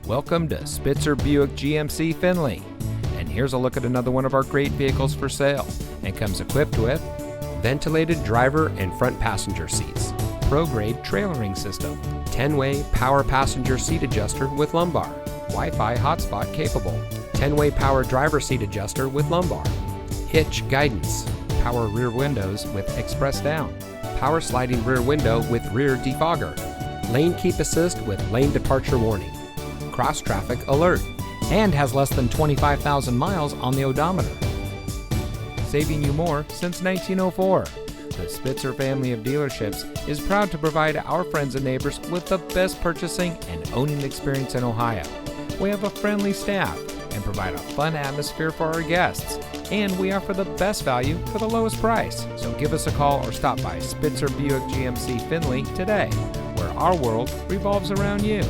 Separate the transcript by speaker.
Speaker 1: Welcome to Spitzer Buick GMC Findlay. And here's a look at another one of our great vehicles for sale, and comes equipped with ventilated driver and front passenger seats, pro-grade trailering system, 10-way power passenger seat adjuster with lumbar, Wi-Fi hotspot capable, 10-way power driver seat adjuster with lumbar, hitch guidance, power rear windows with express down, power sliding rear window with rear defogger, lane keep assist with lane departure warning, cross traffic alert, and has less than 25,000 miles on the odometer. Saving you more since 1904. The Spitzer family of dealerships is proud to provide our friends and neighbors with the best purchasing and owning experience in Ohio. We have a friendly staff and provide a fun atmosphere for our guests, and we offer the best value for the lowest price. So give us a call or stop by Spitzer Buick GMC Findlay today, where our world revolves around you.